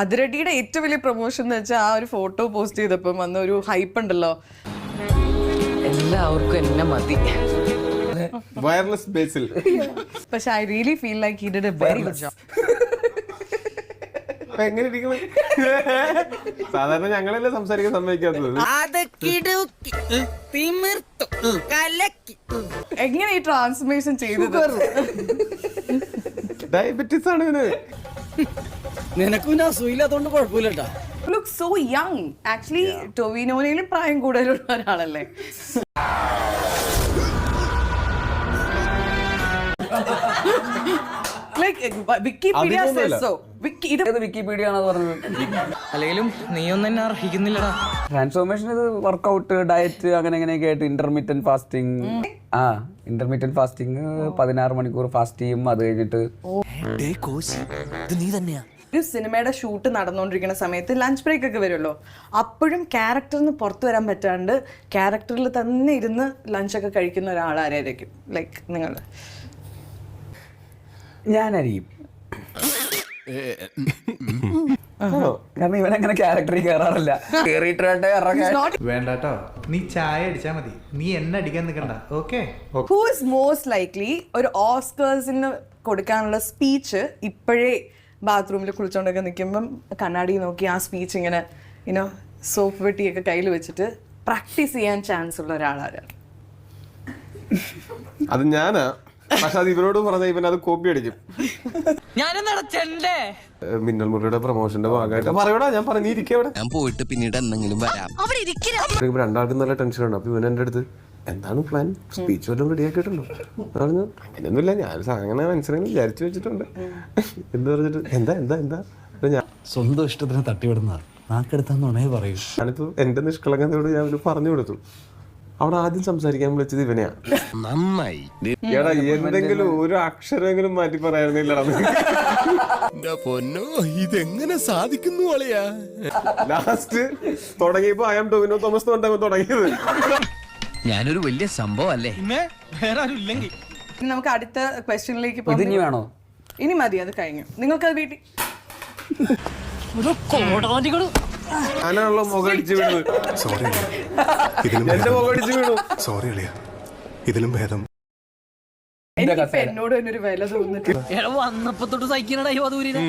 അതിരടിയുടെ ഏറ്റവും വലിയ പ്രൊമോഷൻ എന്ന് വെച്ചാൽ ആ ഒരു ഫോട്ടോ പോസ്റ്റ് ചെയ്തപ്പം വന്ന ഒരു ഹൈപ്പ് ഉണ്ടല്ലോ. എല്ലാവർക്കും എന്നെ മതി. വയർലെസ് ബേസിൽ. പക്ഷെ I really feel like he did A very good job. എങ്ങനെ ഇരിക്കണം? സാധാരണ ഞങ്ങളല്ലേ സംസാരിക്കാൻ സമ്മതിക്കാത്തത്. എങ്ങനെ ഈ ട്രാൻസ്ഫോർമേഷൻ ചെയ്തത്? ഡയബറ്റിസ് ആണ് ഇവന്. നിനക്കും ഞാൻ സുഖമില്ലാത്തോണ്ട് കുഴപ്പമില്ലട്ടാ. Look so young. Actually, ടൊവിനോയിലും പ്രായം കൂടുതലുള്ള ഒരാളല്ലേ? Like Wikipedia says so. Wikipedia ആണ് പറഞ്ഞത്. അല്ലെങ്കിലും നീയൊന്നും എന്നെ അർഹിക്കുന്നില്ലടാ. ട്രാൻസ്ഫോർമേഷൻ ഇത് വർക്കൗട്ട്, ഡയറ്റ് അങ്ങനെ എങ്ങനെയൊക്കെ ആയിട്ട് ഇന്റർമീഡിയന്റ് ഫാസ്റ്റിംഗ്. ഇന്റർമീഡിയന്റ് ഫാസ്റ്റിംഗ് 16 മണിക്കൂർ ഫാസ്റ്റ് ചെയ്യും. അത് കഴിഞ്ഞിട്ട് നീ തന്നെയാ. ഒരു സിനിമയുടെ ഷൂട്ട് നടന്നുകൊണ്ടിരിക്കുന്ന സമയത്ത് ലഞ്ച് ബ്രേക്ക് ഒക്കെ വരുമല്ലോ, അപ്പോഴും ക്യാരക്ടറിന് പുറത്തു വരാൻ പറ്റാണ്ട് ക്യാരക്ടറിൽ തന്നെ ഇരുന്ന് ലഞ്ചൊക്കെ കഴിക്കുന്ന ഒരാളാരായിരിക്കും? ലൈക്ക് നിങ്ങൾ? ഞാനായിരിക്കും. കാരണം ഇവനങ്ങനെ ക്യാരക്ടറിൽ കയറാറില്ല. വേണ്ടട്ടോ, നീ ചായ അടിച്ചാ മതി, നീ എന്നെ അടിക്കാൻ നിൽക്കണ്ട. Okay. Who is most likely ഒരു ഓസ്കേഴ്സിന് കൊടുക്കാനുള്ള സ്പീച്ച് ഇപ്പോഴേ ബാത്റൂമിൽ കുളിച്ചോണ്ടൊക്കെ നിൽക്കുമ്പം കണ്ണാടി നോക്കി ആ സ്പീച്ച് ഇങ്ങനെ ഇനോ സോപ്പ് വെട്ടിയൊക്കെ കയ്യിൽ വെച്ചിട്ട് പ്രാക്ടീസ് ചെയ്യാൻ ചാൻസ് ഉള്ള ഒരാളാരാണ്? അത് ഞാനാ. പക്ഷെ അത് ഇവരോട് പറഞ്ഞ ഇവൻ അത് കോപ്പി അടിക്കും. മിന്നൽ മുറിയുടെ പ്രൊമോഷന്റെ ഭാഗമായിട്ട് പറയൂടാ. ഞാൻ പറഞ്ഞിരിക്കവിടെ, ഞാൻ പോയിട്ട് പിന്നീട് എന്തെങ്കിലും വരാം. രണ്ടാൾക്കും നല്ല ടെൻഷനാണ്. അപ്പൊ ഇവൻ എന്റെ അടുത്ത് എന്താണ് പ്ലാൻ, സ്പീച്ച് വല്ലതും റെഡി ആക്കിയിട്ടുണ്ടോ പറഞ്ഞു. അങ്ങനെയൊന്നുമില്ല, ഞാൻ അങ്ങനെ മനസ്സിലായി വിചാരിച്ചു വെച്ചിട്ടുണ്ട് എന്ന് പറഞ്ഞിട്ട് എന്താ എന്താ എന്താ ഞാൻ സ്വന്തം ഇഷ്ടത്തിന് തട്ടിവിടുന്ന നാക്കെടുത്താന്നുണേ പറയൂ. ഞാനിപ്പോ എന്റെ നിഷ്കളങ്കതയോട് ഞാൻ പറഞ്ഞു കൊടുത്തു. അവിടെ ആദ്യം സംസാരിക്കാൻ വിളിച്ചത് ഇവനെയാ. നന്നായി. എടാ എന്തെങ്കിലും ഒരു അക്ഷരമെങ്കിലും മാറ്റി പറയായിരുന്നില്ലടാ. പൊന്നോ, ഇതെങ്ങനെ സാധിക്കുന്നു അളിയാ? ലാസ്റ്റ് തുടങ്ങിയപ്പോ ഐ ആം ടൊവിനോ തോമസ് തുടങ്ങിയത്. ഞാനൊരു വലിയ സംഭവം അല്ലേ? വേറെ ആരും ഇല്ലെങ്കിൽ നമുക്ക് അടുത്ത ക്വസ്റ്റ്യനിലേക്ക് ഇതിനി വേണോ? ഇനി മതി, അത് കഴിഞ്ഞു. നിങ്ങൾക്കത് വീട്ടിൽ ഞാനാണല്ലോ മുഖടിച്ച് വീണത്. എന്റെ മുഖടിച്ച് വീണു. സോറി അളിയ, ഇതിലും ഭേദം. എനിക്കിപ്പോ എന്നോട് തന്നെ ഒരു വില തോന്നിട്ട് വന്നപ്പോ തൊട്ട് സഹിക്കണടാ ഈ വധൂരിനെ.